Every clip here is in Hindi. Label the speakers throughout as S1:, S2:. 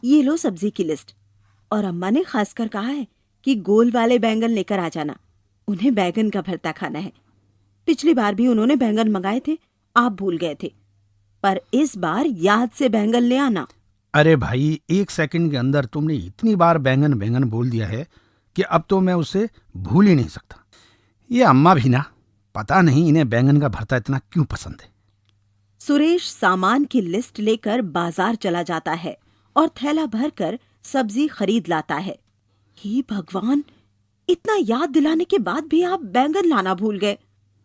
S1: ये लो सब्जी की लिस्ट। और अम्मा ने खासकर कहा है कि गोल वाले बैंगन लेकर आ जाना, उन्हें बैंगन का भरता खाना है। पिछली बार भी उन्होंने बैंगन मंगाए थे, आप भूल गए थे, पर इस बार याद से बैंगन ले आना।
S2: अरे भाई, 1 सेकंड के अंदर तुमने इतनी बार बैंगन बैंगन बोल दिया है कि अब तो मैं उसे भूल ही नहीं सकता। ये अम्मा भी ना, पता नहीं इन्हें बैंगन का भरता इतना क्यों पसंद है।
S1: सुरेश सामान की लिस्ट लेकर बाजार चला जाता है और थैला भरकर सब्जी खरीद लाता है। हे भगवान, इतना याद दिलाने के बाद भी आप बैंगन लाना भूल गए।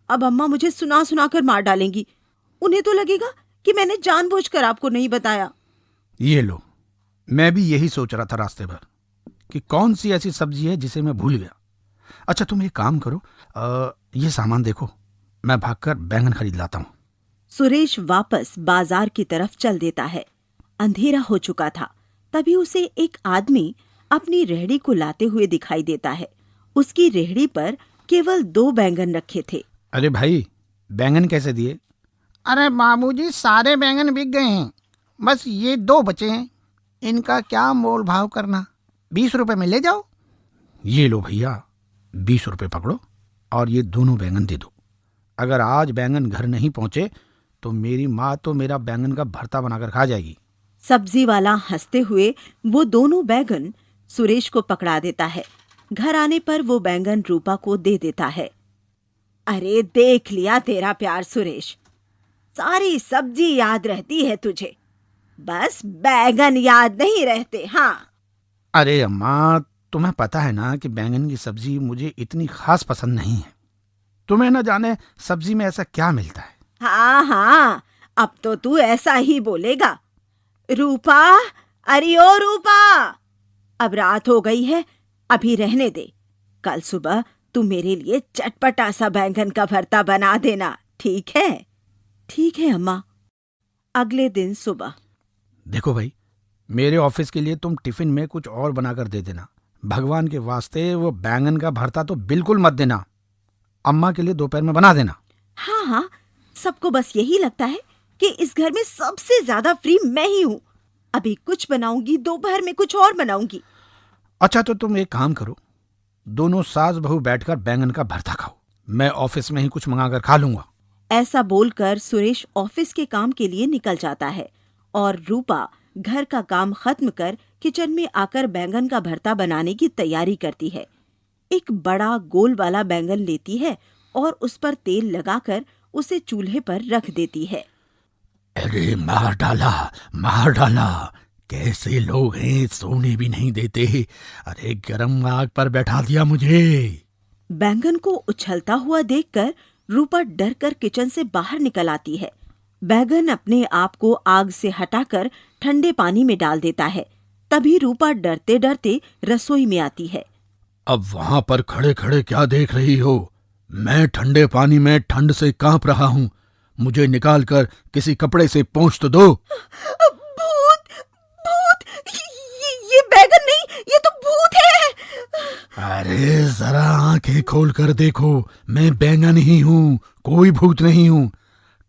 S1: अब अम्मा मुझे सुना सुना कर मार डालेंगी। उन्हें तो लगेगा कि मैंने जानबूझकर आपको नहीं बताया।
S2: ये लो, मैं भी यही सोच रहा था रास्ते भर कि कौन सी ऐसी सब्जी है जिसे मैं भूल गया। अच्छा, तुम एक काम करो, ये सामान देखो, मैं भागकर बैंगन खरीद लाता हूँ।
S1: सुरेश वापस बाजार की तरफ चल देता है। अंधेरा हो चुका था। तभी उसे एक आदमी अपनी रेहड़ी को लाते हुए दिखाई देता है। उसकी रेहड़ी पर केवल 2 बैंगन रखे थे।
S2: अरे भाई, बैंगन कैसे दिए?
S3: अरे बाबूजी, सारे बैंगन बिक गए हैं, बस ये 2 बचे हैं। इनका क्या मोल भाव करना, 20 रुपए में ले जाओ।
S2: ये लो भैया, 20 रुपये पकड़ो और ये दोनों बैंगन दे दो। अगर आज बैंगन घर नहीं पहुंचे तो मेरी माँ तो मेरा बैंगन का भरता बनाकर खा जाएगी।
S1: सब्जी वाला हंसते हुए वो दोनों बैंगन सुरेश को पकड़ा देता है। घर आने पर वो बैंगन रूपा को दे देता है। अरे देख लिया तेरा प्यार सुरेश, सारी सब्जी याद रहती है तुझे, बस बैंगन याद नहीं रहते। हाँ,
S2: अरे अम्मा, तुम्हें पता है ना कि बैंगन की सब्जी मुझे इतनी खास पसंद नहीं है। तुम्हें न जाने सब्जी में ऐसा क्या मिलता है।
S1: हाँ हाँ, अब तो तू ऐसा ही बोलेगा। रूपा, अरे ओ रूपा, अब रात हो गई है, अभी रहने दे। कल सुबह तू मेरे लिए चटपटा सा बैंगन का भरता बना देना, ठीक है? ठीक है अम्मा। अगले दिन सुबह।
S2: देखो भाई, मेरे ऑफिस के लिए तुम टिफिन में कुछ और बनाकर दे देना। भगवान के वास्ते वो बैंगन का भरता तो बिल्कुल मत देना। अम्मा के लिए दोपहर में बना देना।
S1: हाँ हाँ, सबको बस यही लगता है कि इस घर में सबसे ज्यादा फ्री मैं ही हूँ। अभी कुछ बनाऊंगी, दोपहर में कुछ और बनाऊंगी।
S2: अच्छा, तो तुम एक काम करो, दोनों सास बहू बैठकर बैंगन का भरता खाओ। मैं ऑफिस में ही कुछ मंगाकर खा लूंगा।
S1: ऐसा बोलकर सुरेश ऑफिस के काम के लिए निकल जाता है और रूपा घर का काम खत्म कर किचन में आकर बैंगन का भरता बनाने की तैयारी करती है। एक बड़ा गोल वाला बैंगन लेती है और उस पर तेल लगाकर उसे चूल्हे पर रख देती है।
S2: अरे मार डाला, मार डाला, कैसे लोग हैं, सोने भी नहीं देते। अरे गरम आग पर बैठा दिया मुझे।
S1: बैंगन को उछलता हुआ देखकर रूपा डर कर किचन से बाहर निकल आती है। बैंगन अपने आप को आग से हटाकर ठंडे पानी में डाल देता है। तभी रूपा डरते डरते रसोई में आती है।
S2: अब वहां पर खड़े खड़े क्या देख रही हो? मैं ठंडे पानी में ठंड से कांप रहा हूँ। मुझे निकालकर किसी कपड़े से पोंछ तो दो।
S1: भूत, भूत, ये बैंगन नहीं, ये तो भूत है।
S2: अरे जरा आंखें खोल कर देखो, मैं बैंगन ही हूँ, कोई भूत नहीं हूँ।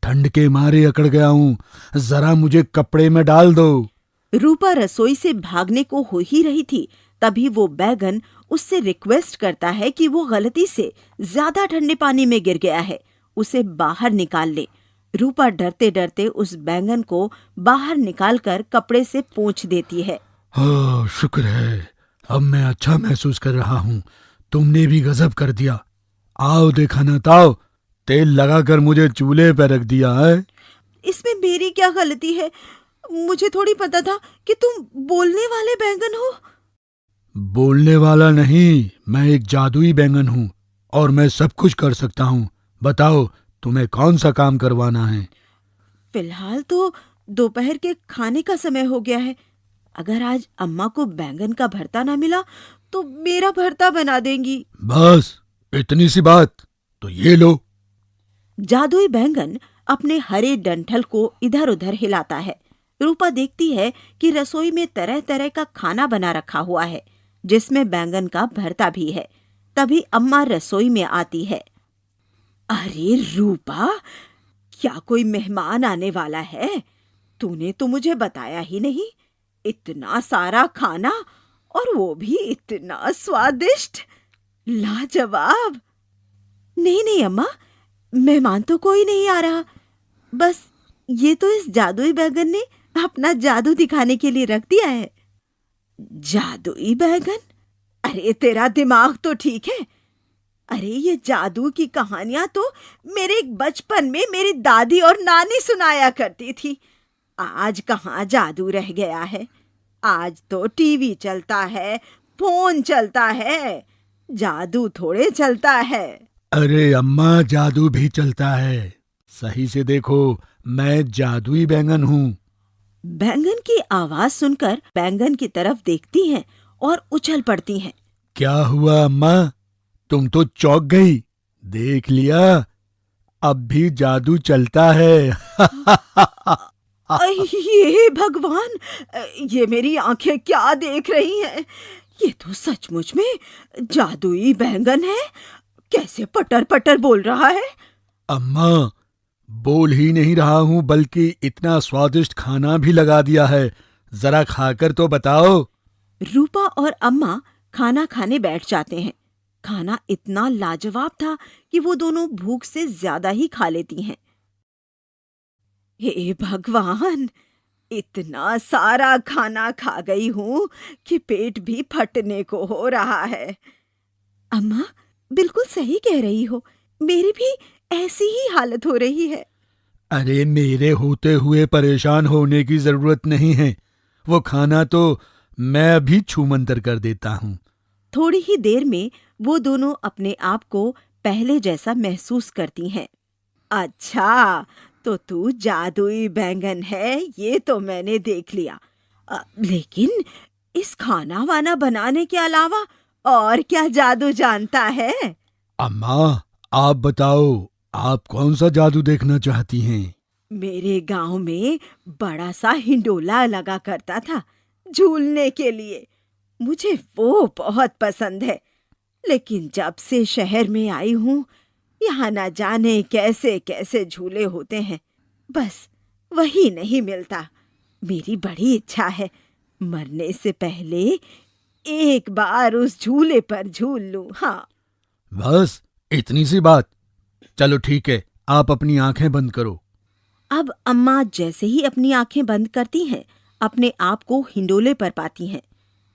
S2: ठंड के मारे अकड़ गया हूँ, जरा मुझे कपड़े में डाल दो।
S1: रूपा रसोई से भागने को हो ही रही थी, तभी वो बैंगन उससे रिक्वेस्ट करता है कि वो गलती से ज्यादा ठंडे पानी में गिर गया है, उसे बाहर निकाल ले। रूपा डरते डरते उस बैंगन को बाहर निकालकर कपड़े से पोंछ देती है।
S2: हाँ, शुक्र है, अब मैं अच्छा महसूस कर रहा हूँ। तुमने भी गजब कर दिया। आओ देखा ना ताओ, तेल लगाकर मुझे चूल्हे पर रख दिया है।
S1: इसमें मेरी क्या गलती है? मुझे थोड़ी पता था कि तुम बोलने वाले बैंगन हो।
S2: बोलने वाला नहीं, मैं एक जादुई बैंगन हूँ और मैं सब कुछ कर सकता हूँ। बताओ, तुम्हें कौन सा काम करवाना है?
S1: फिलहाल तो दोपहर के खाने का समय हो गया है। अगर आज अम्मा को बैंगन का भरता ना मिला तो मेरा भरता बना देंगी।
S2: बस इतनी सी बात, तो ये लो।
S1: जादुई बैंगन अपने हरे डंठल को इधर उधर हिलाता है। रूपा देखती है कि रसोई में तरह तरह का खाना बना रखा हुआ है, जिसमें बैंगन का भरता भी है। तभी अम्मा रसोई में आती है। अरे रूपा, क्या कोई मेहमान आने वाला है? तूने तो मुझे बताया ही नहीं। इतना सारा खाना और वो भी इतना स्वादिष्ट, लाजवाब। नहीं नहीं अम्मा, मेहमान तो कोई नहीं आ रहा, बस ये तो इस जादुई बैगन ने अपना जादू दिखाने के लिए रख दिया है। जादुई बैगन? अरे तेरा दिमाग तो ठीक है। अरे ये जादू की कहानियां तो मेरे बचपन में मेरी दादी और नानी सुनाया करती थी। आज कहाँ जादू रह गया है? आज तो टीवी चलता है, फोन चलता है, जादू थोड़े चलता है।
S2: अरे अम्मा, जादू भी चलता है। सही से देखो, मैं जादुई बैंगन हूँ।
S1: बैंगन की आवाज सुनकर बैंगन की तरफ देखती हैं और उछल पड़ती हैं।
S2: क्या हुआ अम्मा, तुम तो चौंक गई। देख लिया, अब भी जादू चलता है।
S1: ये भगवान, ये मेरी आंखें क्या देख रही हैं? ये तो सचमुच में जादुई बैंगन है। कैसे पटर पटर बोल रहा है।
S2: अम्मा, बोल ही नहीं रहा हूँ, बल्कि इतना स्वादिष्ट खाना भी लगा दिया है। जरा खाकर तो बताओ।
S1: रूपा और अम्मा खाना खाने बैठ जाते हैं। खाना इतना लाजवाब था कि वो दोनों भूख से ज्यादा ही खा लेती हैं। हे भगवान, इतना सारा खाना खा गई हूँ कि पेट भी फटने को हो रहा है। अम्मा बिल्कुल सही कह रही हो, मेरी भी ऐसी ही हालत हो रही है।
S2: अरे मेरे होते हुए परेशान होने की जरूरत नहीं है। वो खाना तो मैं अभी छूमंतर कर देता हूँ।
S1: थोड़ी ही देर में वो दोनों अपने आप को पहले जैसा महसूस करती हैं। अच्छा, तो तू जादुई बैंगन है, ये तो मैंने देख लिया। लेकिन इस खाना वाना बनाने के अलावा और क्या जादू जानता है?
S2: अम्मा, आप बताओ, आप कौन सा जादू देखना चाहती हैं?
S1: मेरे गांव में बड़ा सा हिंडोला लगा करता था झूलने के लिए। मुझे वो बहुत पसंद है, लेकिन जब से शहर में आई हूँ, यहाँ न जाने कैसे कैसे झूले होते हैं, बस वही नहीं मिलता। मेरी बड़ी इच्छा है मरने से पहले एक बार उस झूले पर झूल लूं। हाँ,
S2: बस इतनी सी बात। चलो ठीक है, आप अपनी आंखें बंद करो।
S1: अब अम्मा जैसे ही अपनी आंखें बंद करती हैं, अपने आप को हिंडोले पर पाती हैं।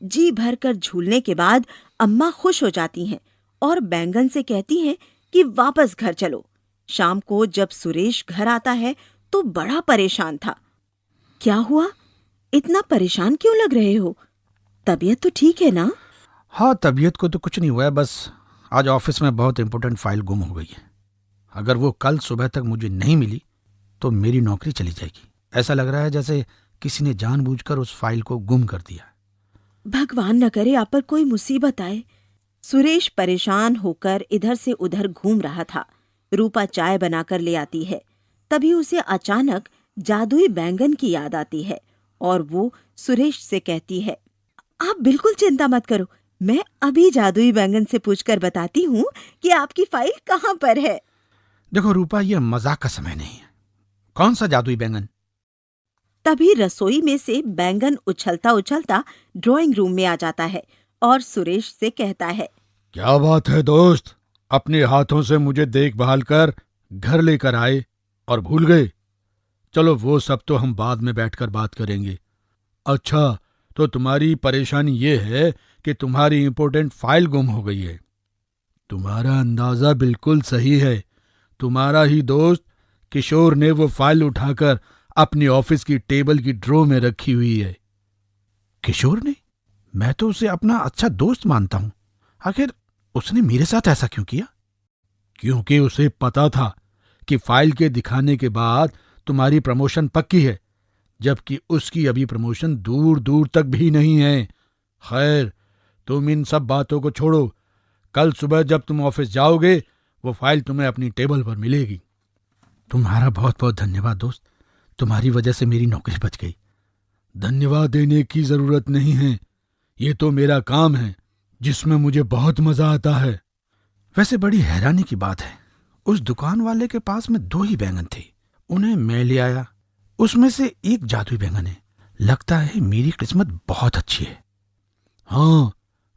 S1: जी भरकर झूलने के बाद अम्मा खुश हो जाती हैं और बैंगन से कहती हैं कि वापस घर चलो। शाम को जब सुरेश घर आता है तो बड़ा परेशान था। क्या हुआ? इतना परेशान क्यों लग रहे हो? तबीयत तो ठीक है ना?
S2: हाँ, तबीयत को तो कुछ नहीं हुआ है, बस आज ऑफिस में बहुत इंपॉर्टेंट फाइल गुम हो गई है। अगर वो कल सुबह तक मुझे नहीं मिली तो मेरी नौकरी चली जाएगी। ऐसा लग रहा है जैसे किसी ने जानबूझकर उस फाइल को गुम कर दिया।
S1: भगवान न करे आप पर कोई मुसीबत आए। सुरेश परेशान होकर इधर से उधर घूम रहा था। रूपा चाय बनाकर ले आती है। तभी उसे अचानक जादुई बैंगन की याद आती है और वो सुरेश से कहती है, आप बिल्कुल चिंता मत करो, मैं अभी जादुई बैंगन से पूछकर बताती हूँ कि आपकी फाइल कहाँ पर है।
S2: देखो रूपा, यह मजाक का समय नहीं है। कौन सा जादुई बैंगन?
S1: तभी रसोई में से बैंगन उछलता उछलता ड्राइंग रूम में आ जाता है और सुरेश से कहता है,
S2: क्या बात है दोस्त, अपने हाथों से मुझे देखभाल कर घर लेकर आए और भूल गए। चलो वो सब तो हम बाद में बैठकर बात करेंगे। अच्छा, तो तुम्हारी परेशानी ये है कि तुम्हारी इंपॉर्टेंट फाइल गुम हो गई है। तुम्हारा अंदाजा बिल्कुल सही है। तुम्हारा ही दोस्त किशोर ने वो फाइल उठाकर अपने ऑफिस की टेबल की ड्रॉ में रखी हुई है। किशोर ने? मैं तो उसे अपना अच्छा दोस्त मानता हूं। आखिर उसने मेरे साथ ऐसा क्यों किया? क्योंकि उसे पता था कि फाइल के दिखाने के बाद तुम्हारी प्रमोशन पक्की है, जबकि उसकी अभी प्रमोशन दूर दूर तक भी नहीं है। खैर, तुम इन सब बातों को छोड़ो। कल सुबह जब तुम ऑफिस जाओगे, वो फाइल तुम्हें अपनी टेबल पर मिलेगी। तुम्हारा बहुत बहुत धन्यवाद दोस्त, तुम्हारी वजह से मेरी नौकरी बच गई। धन्यवाद देने की जरूरत नहीं है, ये तो मेरा काम है जिसमें मुझे बहुत मजा आता है। वैसे बड़ी हैरानी की बात है, उस दुकान वाले के पास में 2 ही बैंगन थे, उन्हें मैं ले आया। उसमें से एक जादुई बैंगन है, लगता है मेरी किस्मत बहुत अच्छी है। हाँ,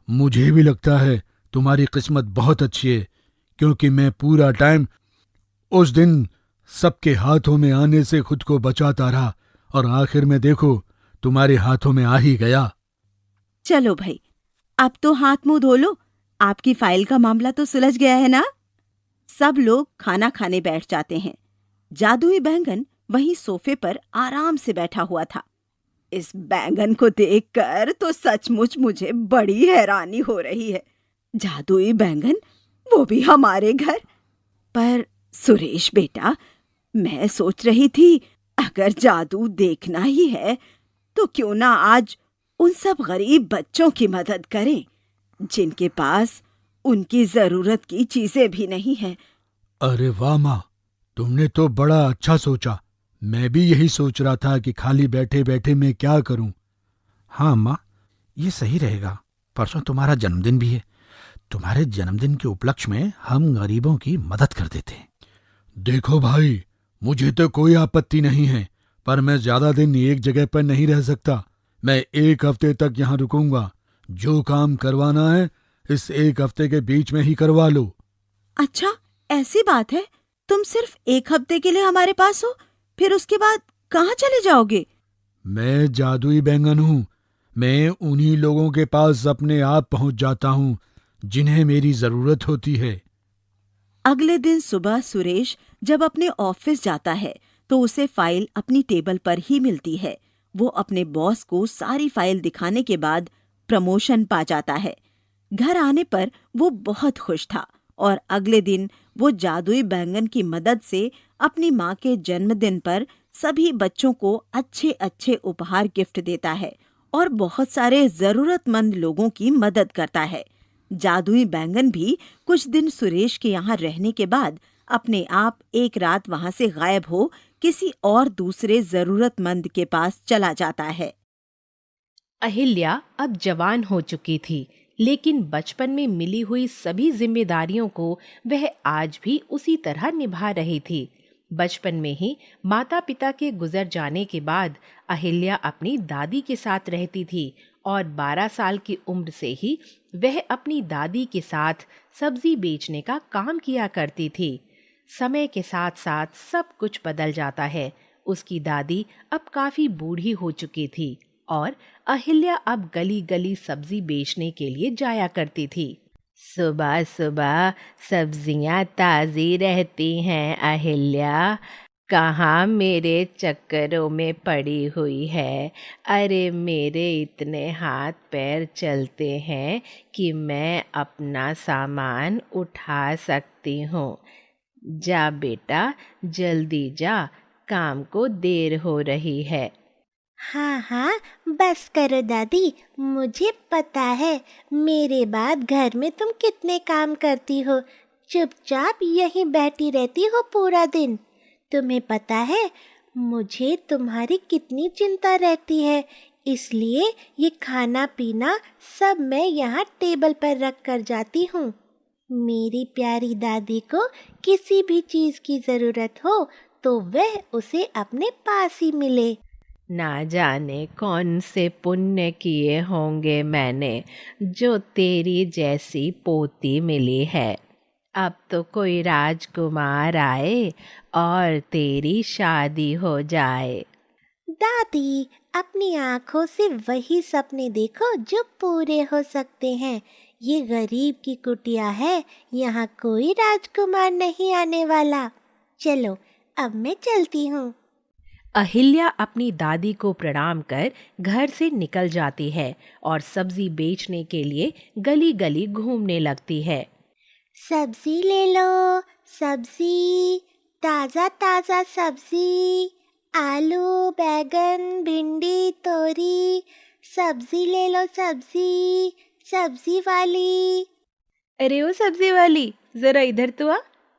S2: मुझे भी लगता है तुम्हारी किस्मत बहुत अच्छी है, क्योंकि मैं पूरा टाइम उस दिन सबके हाथों में आने से खुद को बचाता रहा और आखिर में देखो तुम्हारे हाथों में आ ही गया।
S1: चलो भाई, अब तो हाथ मुंह धो लो। आपकी फाइल का मामला तो सुलझ गया है ना? सब लोग खाना खाने बैठ जाते हैं। जादुई बैंगन वहीं सोफे पर आराम से बैठा हुआ था। इस बैंगन को देखकर तो सचमुच मुझे बड़ी हैरानी हो रही है। जादुई बैंगन, वो भी हमारे घर। पर सुरेश बेटा, मैं सोच रही थी अगर जादू देखना ही है तो क्यों ना आज उन सब गरीब बच्चों की मदद करें जिनके पास उनकी जरूरत की चीजें भी नहीं हैं।
S2: अरे वाह माँ, तुमने तो बड़ा अच्छा सोचा। मैं भी यही सोच रहा था कि खाली बैठे बैठे मैं क्या करूं। हाँ माँ, ये सही रहेगा। परसों तुम्हारा जन्मदिन भी है। तुम्हारे जन्मदिन के उपलक्ष्य में हम गरीबों की मदद कर देते हैं। देखो भाई, मुझे तो कोई आपत्ति नहीं है, पर मैं ज्यादा दिन एक जगह पर नहीं रह सकता। मैं 1 हफ्ते तक यहाँ रुकूंगा। जो काम करवाना है इस 1 हफ्ते के बीच में ही करवा लो।
S1: अच्छा, ऐसी बात है? तुम सिर्फ 1 हफ्ते के लिए हमारे पास हो, फिर उसके बाद कहाँ चले जाओगे?
S2: मैं जादुई बैंगन हूँ। मैं उन्हीं लोगों के पास अपने आप पहुंच जाता हूँ जिन्हें मेरी जरूरत होती है।
S1: अगले दिन सुबह सुरेश जब अपने ऑफिस जाता है तो उसे फाइल अपनी टेबल पर ही मिलती है। वो अपने बॉस को सारी फाइल दिखाने के बाद प्रमोशन पा जाता है। घर आने पर वो बहुत खुश था और अगले दिन वो जादुई बैंगन की मदद से अपनी माँ के जन्मदिन पर सभी बच्चों को अच्छे अच्छे उपहार गिफ्ट देता है और बहुत सारे जरूरतमंद लोगों की मदद करता है। जादुई बैंगन भी कुछ दिन सुरेश के यहाँ रहने के बाद अपने आप एक रात वहां से गायब हो किसी और दूसरे जरूरतमंद के पास चला जाता है।
S4: अहिल्या अब जवान हो चुकी थी, लेकिन बचपन में मिली हुई सभी जिम्मेदारियों को वह आज भी उसी तरह निभा रही थी। बचपन में ही माता पिता के गुजर जाने के बाद अहिल्या अपनी दादी के साथ रहती थी और 12 साल की उम्र से ही वह अपनी दादी के साथ सब्जी बेचने का काम किया करती थी। समय के साथ साथ सब कुछ बदल जाता है। उसकी दादी अब काफी बूढ़ी हो चुकी थी और अहिल्या अब गली गली सब्जी बेचने के लिए जाया करती थी। सुबह सुबह सब्जियां ताज़ी रहती हैं अहिल्या, कहाँ मेरे चक्करों में पड़ी हुई है। अरे मेरे इतने हाथ पैर चलते हैं कि मैं अपना सामान उठा सकती हूँ। जा बेटा, जल्दी जा, काम को देर हो रही है।
S5: हाँ हाँ, बस करो दादी, मुझे पता है मेरे बाद घर में तुम कितने काम करती हो। चुपचाप यहीं बैठी रहती हो पूरा दिन। तुम्हें पता है मुझे तुम्हारी कितनी चिंता रहती है, इसलिए ये खाना पीना सब मैं यहाँ टेबल पर रख कर जाती हूँ। मेरी प्यारी दादी को किसी भी चीज़ की ज़रूरत हो तो वह उसे अपने पास ही मिले।
S4: ना जाने कौन से पुण्य किए होंगे मैंने, जो तेरी जैसी पोती मिली है। अब तो कोई राजकुमार आए और तेरी शादी हो जाए।
S5: दादी, अपनी आँखों से वही सपने देखो जो पूरे हो सकते हैं। ये गरीब की कुटिया है, यहाँ कोई राजकुमार नहीं आने वाला। चलो, अब मैं चलती हूँ।
S4: अहिल्या अपनी दादी को प्रणाम कर घर से निकल जाती है और सब्जी बेचने के लिए गली गली घूमने लगती है।
S5: सब्जी ले लो, सब्जी, ताज़ा ताज़ा सब्जी, आलू, बैगन, भिंडी, तोरी, सब्जी ले लो, सब्जी, सब्जी वाली।
S4: अरे ओ सब्जी वाली, जरा इधर तो आ।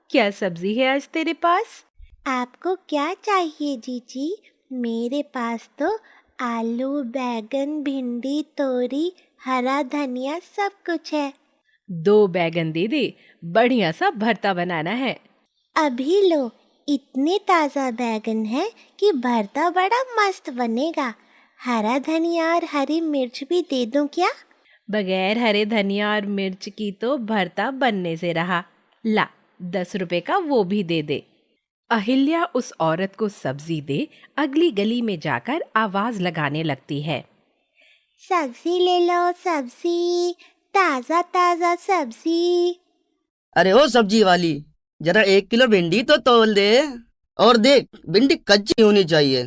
S4: क्या सब्जी है आज तेरे पास?
S5: आपको क्या चाहिए जीजी? मेरे पास तो आलू, बैगन, भिंडी, तोरी, हरा धनिया सब कुछ है।
S4: 2 बैगन दे दे, बढ़िया सा भरता बनाना है।
S5: अभी लो, इतने ताज़ा बैगन है कि भरता बड़ा मस्त बनेगा। हरा धनिया और हरी मिर्च भी दे दूं क्या?
S4: बगैर हरे धनिया और मिर्च की तो भरता बनने से रहा। ला, 10 रुपए का वो भी दे दे। अहिल्या उस औरत को सब्जी दे अगली गली में जाकर आवाज लगाने लगती है।
S5: सब्जी ले लो, सब्जी, ताजा ताजा सब्जी।
S6: अरे ओ सब्जी वाली, जरा 1 किलो भिंडी तो तोल दे। और देख, भिंडी कच्ची होनी चाहिए।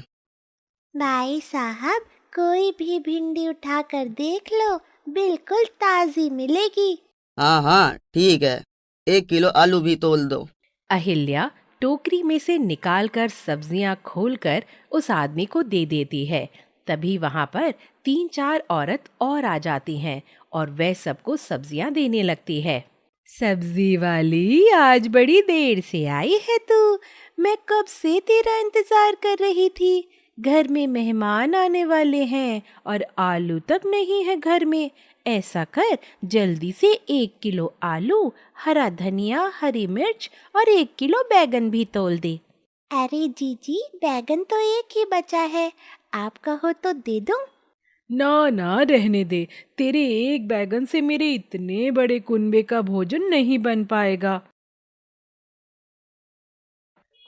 S5: भाई साहब, कोई भी भिंडी उठाकर देख लो, बिल्कुल ताजी मिलेगी।
S6: हाँ हाँ ठीक है, 1 किलो आलू भी तोल दो।
S4: अहिल्या टोकरी में से निकालकर सब्जियां खोलकर उस आदमी को दे देती है। तभी वहां पर 3-4 औरत और आ जाती हैं और वह सबको सब्जियां देने लगती है। सब्जी वाली, आज बड़ी देर से आई है तू। मैं कब से तेरा इंतजार कर रही थी। घर में मेहमान आने वाले हैं और आलू तक नहीं है घर में। ऐसा कर, जल्दी से 1 किलो आलू, हरा धनिया, हरी मिर्च और 1 किलो बैगन भी तोल दे।
S5: अरे जीजी, बैगन तो एक ही बचा है, आप कहो तो दे दूं?
S4: ना ना, रहने दे। तेरे एक बैगन से मेरे इतने बड़े कुनबे का भोजन नहीं बन पाएगा।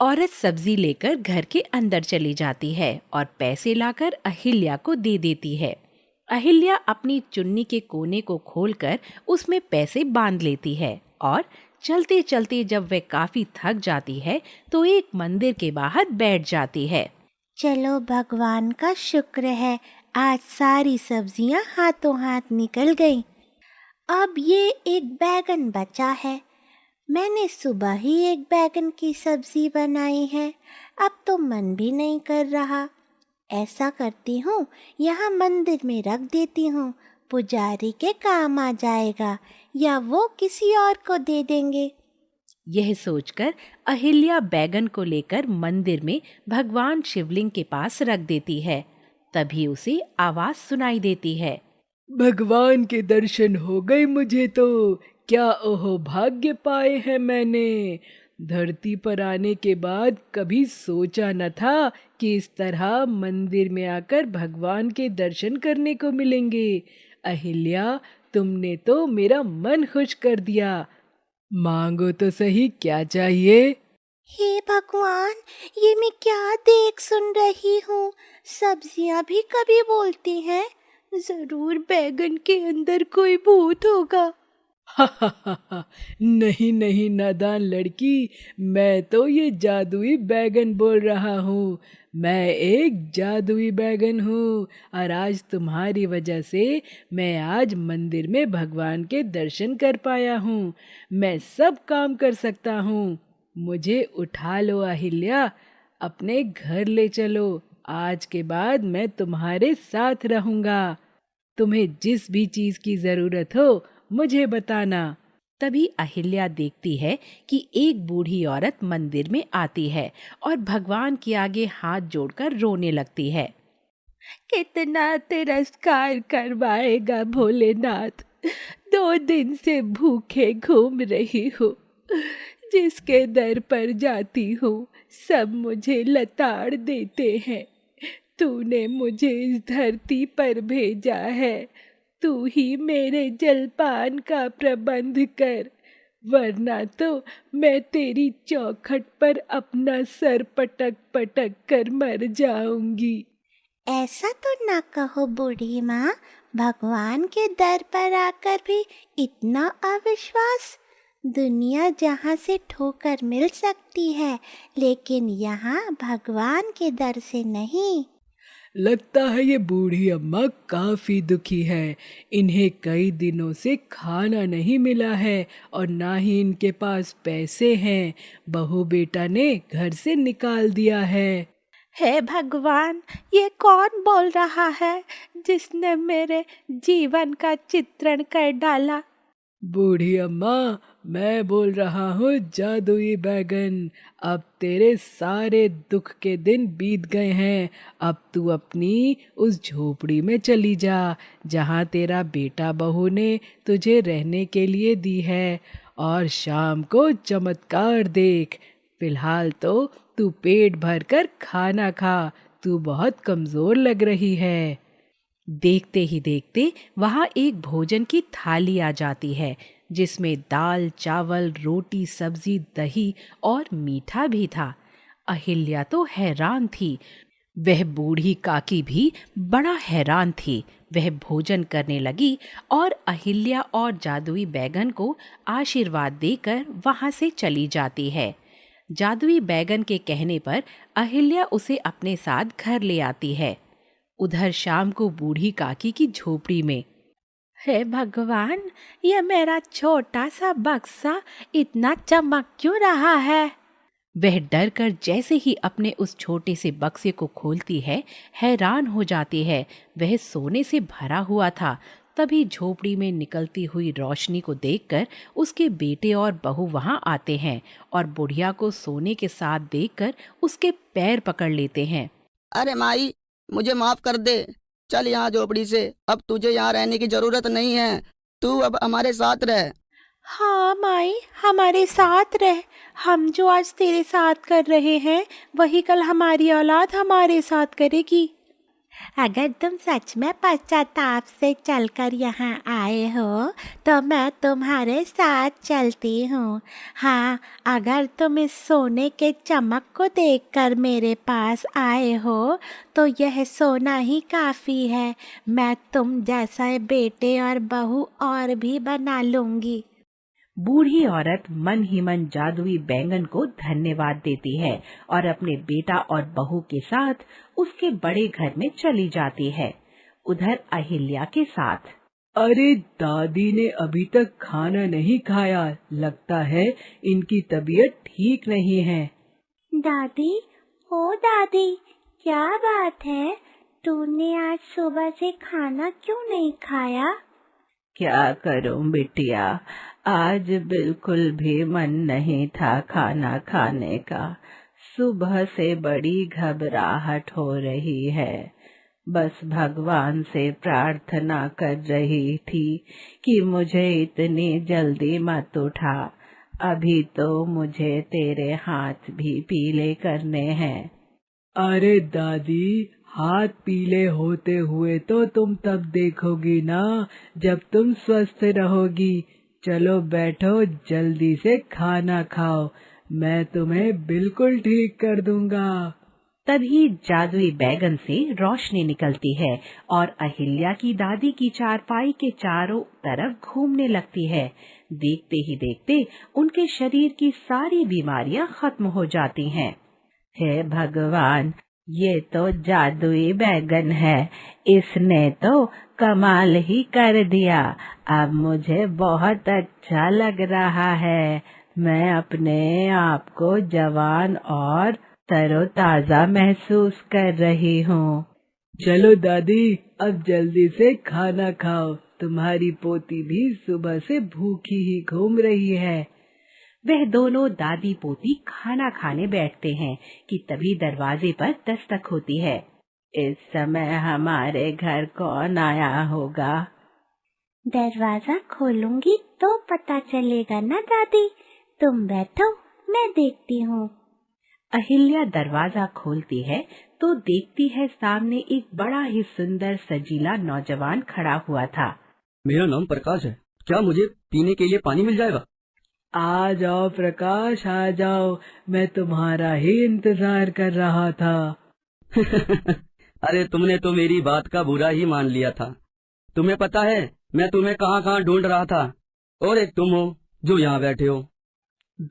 S4: औरत सब्जी लेकर घर के अंदर चली जाती है और पैसे लाकर अहिल्या को दे देती है। अहिल्या अपनी चुन्नी के कोने को खोलकर उसमें पैसे बांध लेती है और चलते चलते जब वह काफी थक जाती है तो एक मंदिर के बाहर बैठ जाती है।
S5: चलो, भगवान का शुक्र है, आज सारी सब्जियां हाथों हाथ निकल गईं। अब ये एक बैगन बचा है। मैंने सुबह ही एक बैगन की सब्जी बनाई है, अब तो मन भी नहीं कर रहा। ऐसा करती हूँ, यहाँ मंदिर में रख देती हूँ, पुजारी के काम आ जाएगा या वो किसी और को दे देंगे।
S4: यह सोचकर अहिल्या बैगन को लेकर मंदिर में भगवान शिवलिंग के पास रख देती है। तभी उसे आवाज सुनाई देती है। भगवान के दर्शन हो गए मुझे तो। क्या ओहो भाग्य पाए हैं मैंने। धरती पर आने के बाद कभी सोचा न था कि इस तरह मंदिर में आकर भगवान के दर्शन करने को मिलेंगे। अहिल्या, तुमने तो मेरा मन खुश कर दिया। मांगो तो सही, क्या चाहिए?
S5: हे भगवान, ये मैं क्या देख सुन रही हूँ। सब्जियाँ भी कभी बोलती हैं। जरूर बैगन के अंदर कोई भूत होगा।
S4: नहीं नहीं नादान लड़की, मैं तो ये जादुई बैगन बोल रहा हूँ। मैं एक जादुई बैगन हूँ और आज तुम्हारी वजह से मैं आज मंदिर में भगवान के दर्शन कर पाया हूँ। मैं सब काम कर सकता हूँ। मुझे उठा लो अहिल्या, अपने घर ले चलो। आज के बाद मैं तुम्हारे साथ रहूँगा। तुम्हें जिस भी चीज की जरूरत हो मुझे बताना। तभी अहिल्या देखती है कि एक बूढ़ी औरत मंदिर में आती है और भगवान के आगे हाथ जोड़कर रोने लगती है। कितना तिरस्कार करवाएगा भोलेनाथ। 2 दिन से भूखे घूम रही हूँ। जिसके दर पर जाती हूँ सब मुझे लताड़ देते हैं। तूने मुझे इस धरती पर भेजा है, तू ही मेरे जलपान का प्रबंध कर, वरना तो मैं तेरी चौखट पर अपना सर पटक पटक कर मर जाऊंगी।
S5: ऐसा तो ना कहो बूढ़ी माँ, भगवान के दर पर आकर भी इतना अविश्वास। दुनिया जहाँ से ठोकर मिल सकती है, लेकिन यहाँ भगवान के दर से नहीं।
S4: लगता है ये बूढ़ी अम्मा काफी दुखी है। इन्हें कई दिनों से खाना नहीं मिला है और ना ही इनके पास पैसे हैं। बहू बेटा ने घर से निकाल दिया है।
S5: हे भगवान, ये कौन बोल रहा है जिसने मेरे जीवन का चित्रण कर डाला?
S4: बूढ़ी अम्मा, मैं बोल रहा हूँ जादुई बैगन। अब तेरे सारे दुख के दिन बीत गए हैं। अब तू अपनी उस झोपड़ी में चली जा जहाँ तेरा बेटा बहू ने तुझे रहने के लिए दी है, और शाम को चमत्कार देख। फिलहाल तो तू पेट भर कर खाना खा, तू बहुत कमजोर लग रही है। देखते ही देखते वहां एक भोजन की थाली आ जाती है, जिसमें दाल, चावल, रोटी, सब्जी, दही और मीठा भी था। अहिल्या तो हैरान थी। वह बूढ़ी काकी भी बड़ा हैरान थी। वह भोजन करने लगी और अहिल्या और जादुई बैगन को आशीर्वाद देकर वहां से चली जाती है। जादुई बैगन के कहने पर अहिल्या उसे अपने साथ घर ले आती है। उधर शाम को बूढ़ी काकी की झोपड़ी में, हे भगवान, ये मेरा छोटा सा बक्सा इतना चमक क्यों रहा है? वह डर कर जैसे ही अपने उस छोटे से बक्से को खोलती है, हैरान हो जाती है। वह सोने से भरा हुआ था। तभी झोपड़ी में निकलती हुई रोशनी को देखकर उसके बेटे और बहू वहां आते हैं और बुढ़िया को सोने के साथ देखकर उसके पैर पकड़ लेते हैं।
S6: अरे माई, मुझे माफ कर दे। चल यहाँ झोपड़ी से, अब तुझे यहाँ रहने की जरूरत नहीं है। तू अब हमारे साथ रह।
S5: हाँ माई, हमारे साथ रह। हम जो आज तेरे साथ कर रहे हैं वही कल हमारी औलाद हमारे साथ करेगी। अगर तुम सच में पश्चाताप से चलकर यहाँ आए हो तो मैं तुम्हारे साथ चलती हूँ। हाँ, अगर तुम इस सोने के चमक को देखकर मेरे पास आए हो तो यह सोना ही काफ़ी है। मैं तुम जैसा बेटे और बहू और भी बना लूँगी।
S4: बूढ़ी औरत मन ही मन जादुई बैंगन को धन्यवाद देती है और अपने बेटा और बहू के साथ उसके बड़े घर में चली जाती है। उधर अहिल्या के साथ,
S7: अरे दादी ने अभी तक खाना नहीं खाया, लगता है इनकी तबीयत ठीक नहीं है।
S5: दादी, ओ दादी, क्या बात है? तूने आज सुबह से खाना क्यों नहीं खाया?
S4: क्या करूं बिटिया, आज बिल्कुल भी मन नहीं था खाना खाने का। सुबह से बड़ी घबराहट हो रही है। बस भगवान से प्रार्थना कर रही थी कि मुझे इतनी जल्दी मत उठा। अभी तो मुझे तेरे हाथ भी पीले करने हैं।
S7: अरे दादी, हाथ पीले होते हुए तो तुम तब देखोगी ना जब तुम स्वस्थ रहोगी। चलो बैठो, जल्दी से खाना खाओ, मैं तुम्हें बिल्कुल ठीक कर दूंगा।
S4: तभी जादुई बैगन से रोशनी निकलती है और अहिल्या की दादी की चारपाई के चारों तरफ घूमने लगती है। देखते ही देखते उनके शरीर की सारी बीमारियां खत्म हो जाती हैं। हे भगवान, ये तो जादुई बैगन है, इसने तो कमाल ही कर दिया। अब मुझे बहुत अच्छा लग रहा है। मैं अपने आप को जवान और तरोताजा महसूस कर रही हूँ।
S7: चलो दादी, अब जल्दी से खाना खाओ। तुम्हारी पोती भी सुबह से भूखी ही घूम रही है।
S4: वह दोनों दादी पोती खाना खाने बैठते हैं कि तभी दरवाजे पर दस्तक होती है। इस समय हमारे घर कौन आया होगा?
S5: दरवाजा खोलूंगी तो पता चलेगा ना दादी। तुम बैठो, मैं देखती हूँ।
S4: अहिल्या दरवाजा खोलती है तो देखती है सामने एक बड़ा ही सुंदर सजीला नौजवान खड़ा हुआ था।
S8: मेरा नाम प्रकाश है, क्या मुझे पीने के लिए पानी मिल जाएगा?
S7: आ जाओ प्रकाश, आ जाओ, मैं तुम्हारा ही इंतजार कर रहा था।
S8: अरे तुमने तो मेरी बात का बुरा ही मान लिया था। तुम्हें पता है मैं तुम्हें कहाँ कहाँ ढूंढ रहा था, और एक तुम हो जो यहाँ बैठे हो।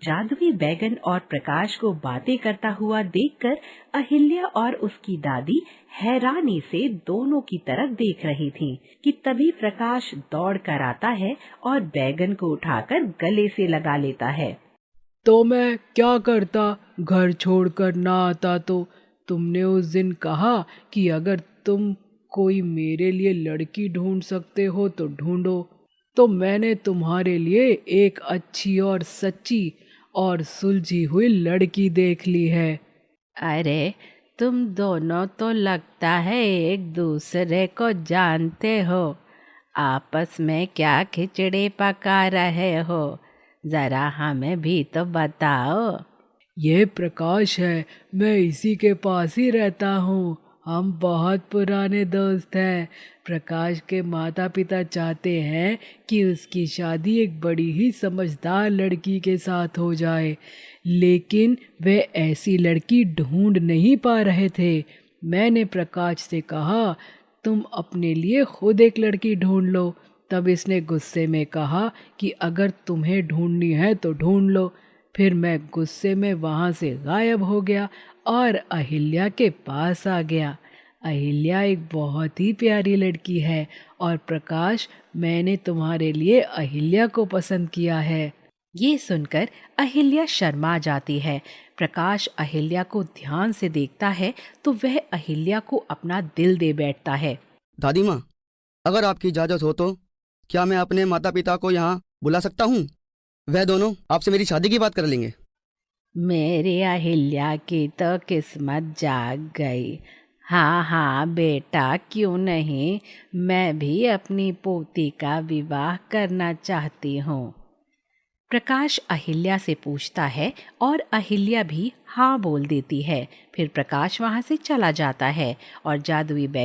S4: जादुई बैगन और प्रकाश को बातें करता हुआ देखकर अहिल्या और उसकी दादी हैरानी से दोनों की तरफ देख रही थीं कि तभी प्रकाश दौड़ कर आता है और बैगन को उठाकर गले से लगा लेता है।
S7: तो मैं क्या करता, घर छोड़कर ना आता तो? तुमने उस दिन कहा कि अगर तुम कोई मेरे लिए लड़की ढूंढ सकते हो तो ढूंढो, तो मैंने तुम्हारे लिए एक अच्छी और सच्ची और सुलझी हुई लड़की देख ली है।
S4: अरे तुम दोनों तो लगता है एक दूसरे को जानते हो। आपस में क्या खिचड़ी पका रहे हो, जरा हमें भी तो बताओ।
S7: ये प्रकाश है, मैं इसी के पास ही रहता हूँ। हम बहुत पुराने दोस्त हैं। प्रकाश के माता पिता चाहते हैं कि उसकी शादी एक बड़ी ही समझदार लड़की के साथ हो जाए, लेकिन वे ऐसी लड़की ढूंढ नहीं पा रहे थे। मैंने प्रकाश से कहा, तुम अपने लिए खुद एक लड़की ढूंढ लो। तब इसने गुस्से में कहा कि अगर तुम्हें ढूंढनी है तो ढूंढ लो। फिर मैं गुस्से में वहाँ से गायब हो गया और अहिल्या के पास आ गया। अहिल्या एक बहुत ही प्यारी लड़की है और प्रकाश, मैंने तुम्हारे लिए अहिल्या को पसंद किया है।
S4: ये सुनकर अहिल्या शर्मा जाती है। प्रकाश अहिल्या को ध्यान से देखता है तो वह अहिल्या को अपना दिल दे बैठता है।
S6: दादी माँ, अगर आपकी इजाज़त हो तो क्या मैं अपने माता पिता को यहाँ बुला सकता हूँ? वह दोनों आपसे मेरी शादी की बात कर लेंगे।
S4: मेरी अहिल्या की तो किस्मत जाग गई। हाँ हाँ बेटा, क्यों नहीं, मैं भी अपनी पोती का विवाह करना चाहती हूँ। प्रकाश अहिल्या से पूछता है और अहिल्या भी हाँ बोल देती है। फिर प्रकाश वहाँ से चला जाता है और जादुई बैग